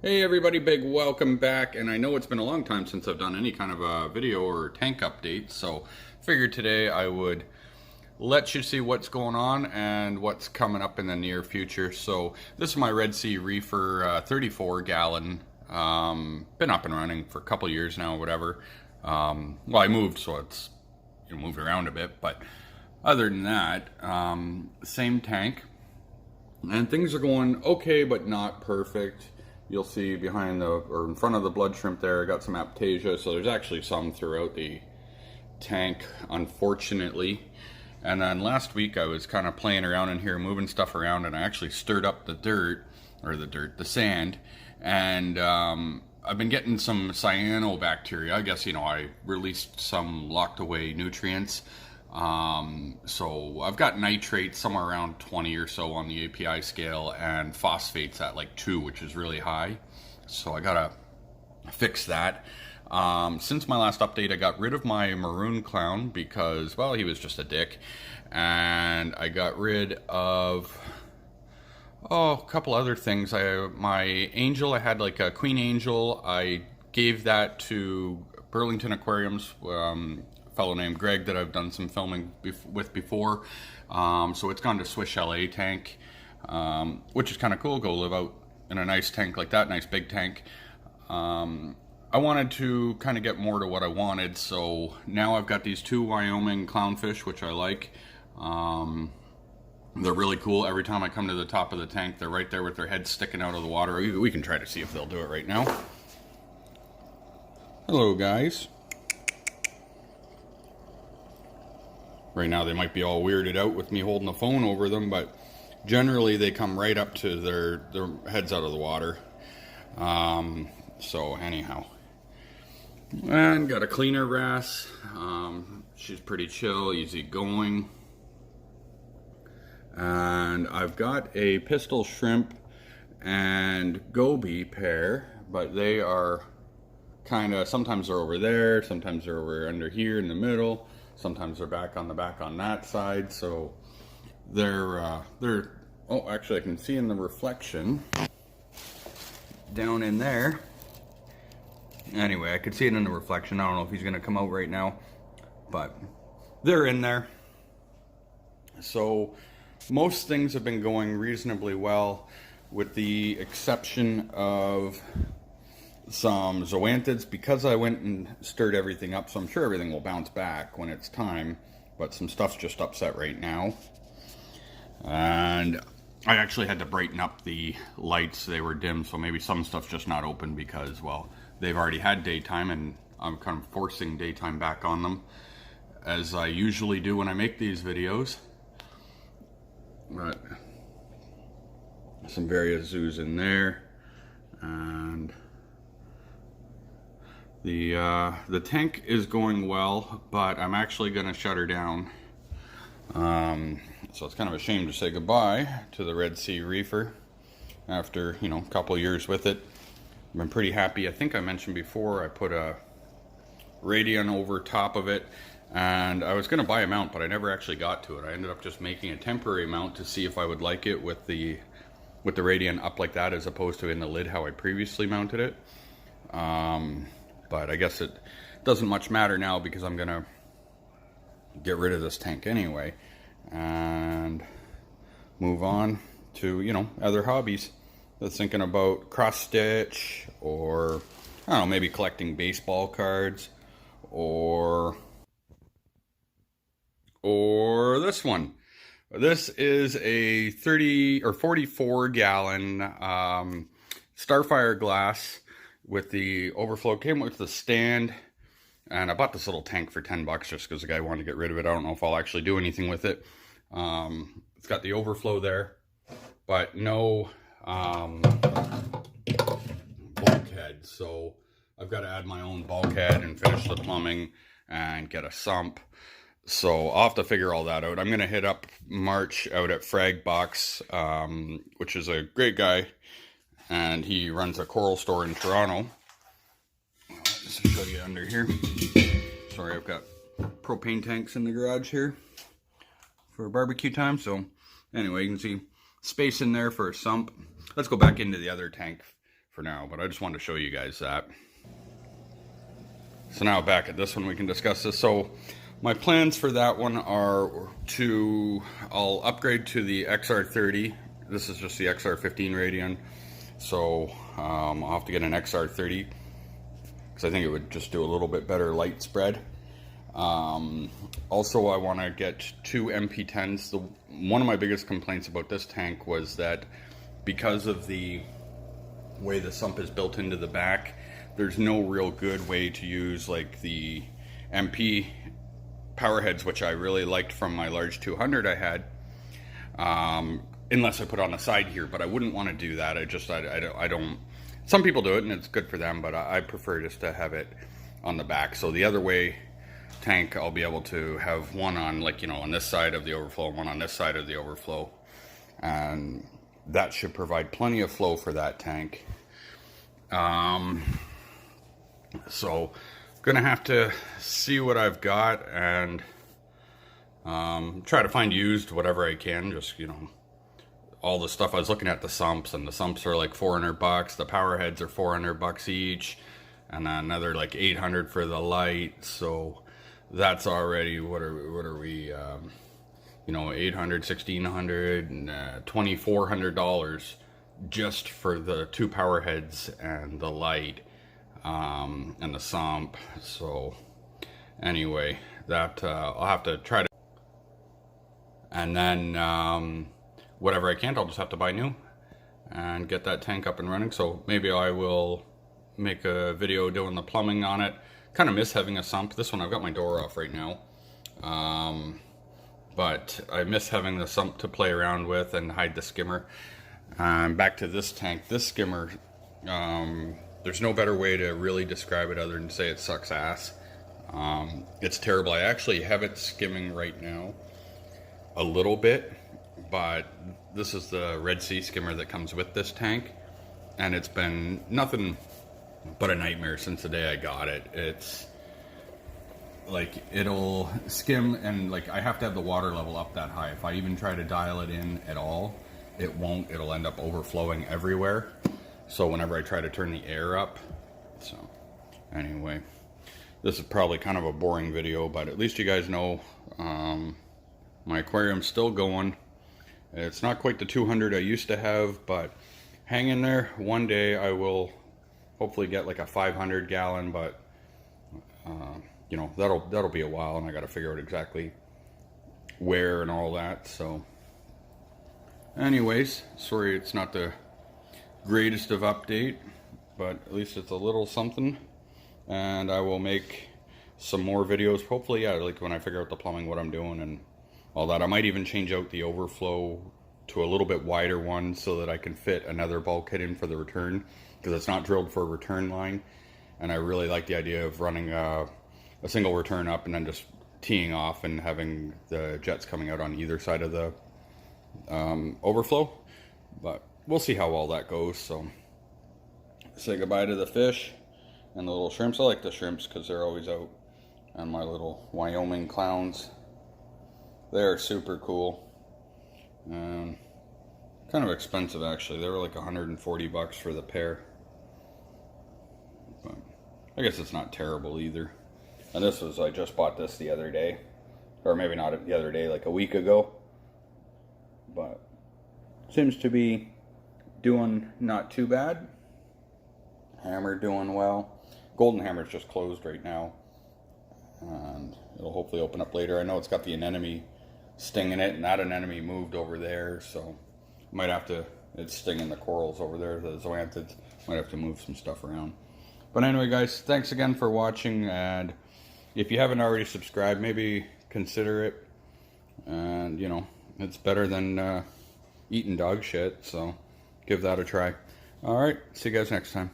Hey everybody, big welcome back. And I know it's been a long time since I've done any kind of a video or tank update, so figured today I would let you see what's going on and what's coming up in the near future. So this is my Red Sea Reefer 34 gallon. Been up and running for a couple years now, whatever. Well, I moved, so it's moved around a bit, but other than that, same tank. And things are going okay, but not perfect. You'll see behind or in front of the blood shrimp there, I got some aptasia, so there's actually some throughout the tank, unfortunately. And then last week I was kind of playing around in here, moving stuff around, and I actually stirred up the sand, and I've been getting some cyanobacteria. I guess, I released some locked away nutrients. So I've got nitrates somewhere around 20 or so on the API scale, and phosphates at like 2, which is really high. So I gotta fix that. Since my last update, I got rid of my maroon clown because, well, he was just a dick. And I got rid of, a couple other things. My angel, I had like a queen angel. I gave that to Burlington Aquariums, fellow named Greg that I've done some filming with before. So it's gone to Swish LA tank, which is kind of cool. Go live out in a nice tank like that, nice big tank. I wanted to kind of get more to what I wanted, so now I've got these 2 Wyoming clownfish, which I like. They're really cool. Every time I come to the top of the tank, they're right there with their heads sticking out of the water. We can try to see if they'll do it right now. Hello, guys. Right now they might be all weirded out with me holding the phone over them, but generally they come right up to their heads out of the water. So anyhow. And got a cleaner wrasse. She's pretty chill, easy going. And I've got a pistol shrimp and goby pair, but they are kind of, sometimes they're over there, sometimes they're over under here in the middle. Sometimes they're back on that side, so they're oh, actually I can see in the reflection down in there. Anyway, I could see it in the reflection. I don't know if he's gonna come out right now, but they're in there. So most things have been going reasonably well, with the exception of some zoanthids, because I went and stirred everything up, so I'm sure everything will bounce back when it's time, but some stuff's just upset right now. And I actually had to brighten up the lights. They were dim, so maybe some stuff's just not open because, well, they've already had daytime, and I'm kind of forcing daytime back on them, as I usually do when I make these videos. But some various zoos in there, and the tank is going well, but I'm actually going to shut her down. So it's kind of a shame to say goodbye to the Red Sea Reefer after, a couple years with it. I've been pretty happy. I think I mentioned before I put a radian over top of it, and I was going to buy a mount, but I never actually got to it. I ended up just making a temporary mount to see if I would like it with the radian up like that, as opposed to in the lid how I previously mounted it. But I guess it doesn't much matter now because I'm gonna get rid of this tank anyway and move on to, other hobbies. I was thinking about cross stitch, or I don't know, maybe collecting baseball cards, or this one. This is a 30 or 44 gallon Starfire glass with the overflow. Came with the stand, and I bought this little tank for 10 bucks just because the guy wanted to get rid of it. I don't know if I'll actually do anything with it. It's got the overflow there, but no bulkhead, so I've got to add my own bulkhead and finish the plumbing and get a sump. So I'll have to figure all that out. I'm going to hit up March out at Frag Box, which is a great guy, and he runs a coral store in Toronto. Just to show you under here. Sorry, I've got propane tanks in the garage here for barbecue time. So anyway, you can see space in there for a sump. Let's go back into the other tank for now, but I just wanted to show you guys that. So now back at this one, we can discuss this. So my plans for that one are I'll upgrade to the XR30. This is just the XR15 Radian. So I'll have to get an XR30 because I think it would just do a little bit better light spread. Also, I want to get 2 MP10s. One of my biggest complaints about this tank was that because of the way the sump is built into the back, there's no real good way to use like the MP power heads, which I really liked from my large 200 I had, unless I put on the side here, but I wouldn't want to do that. I don't, some people do it and it's good for them, but I prefer just to have it on the back. So the other way tank, I'll be able to have one on, like, you know, on this side of the overflow, one on this side of the overflow, and that should provide plenty of flow for that tank. So gonna have to see what I've got and try to find used whatever I can. Just, you know, all the stuff I was looking at, the sumps, and the sumps are like $400, the power heads are $400 each, and then another like 800 for the light. So that's already, what are we, you know, 800, 1600, and $2,400 just for the 2 power heads and the light, and the sump. So anyway, that I'll have to try to, and then whatever I can't, I'll just have to buy new and get that tank up and running. So maybe I will make a video doing the plumbing on it. Kind of miss having a sump. This one, I've got my door off right now, but I miss having the sump to play around with and hide the skimmer. Back to this tank, this skimmer, there's no better way to really describe it other than say it sucks ass. It's terrible. I actually have it skimming right now a little bit, but this is the Red Sea skimmer that comes with this tank, and it's been nothing but a nightmare since the day I got it. It's like, it'll skim, and like I have to have the water level up that high. If I even try to dial it in at all, it won't. It'll end up overflowing everywhere. So whenever I try to turn the air up, so anyway, this is probably kind of a boring video, but at least you guys know my aquarium's still going. It's not quite the 200 I used to have, but hang in there. One day I will hopefully get like a 500 gallon, but you know, that'll be a while, and I got to figure out exactly where and all that. So anyways, sorry it's not the greatest of update, but at least it's a little something, and I will make some more videos, hopefully, yeah, like when I figure out the plumbing, what I'm doing and all that. I might even change out the overflow to a little bit wider one so that I can fit another bulkhead in for the return, because it's not drilled for a return line, and I really like the idea of running a single return up and then just teeing off and having the jets coming out on either side of the overflow. But we'll see how all that goes. So say goodbye to the fish and the little shrimps. I like the shrimps because they're always out, and my little Wyoming clowns, they're super cool. Kind of expensive actually. They were like $140 for the pair, but I guess it's not terrible either. And this was, I just bought this the other day, or maybe not the other day, like a week ago, but seems to be doing not too bad. Hammer doing well. Golden Hammer's just closed right now, and it'll hopefully open up later. I know it's got the anemone sting in it, and that anemone moved over there, so might have to, it's stinging the corals over there, the zoanthids. Might have to move some stuff around. But anyway, guys, thanks again for watching, and if you haven't already subscribed, maybe consider it. And you know, it's better than eating dog shit, so give that a try. Alright, see you guys next time.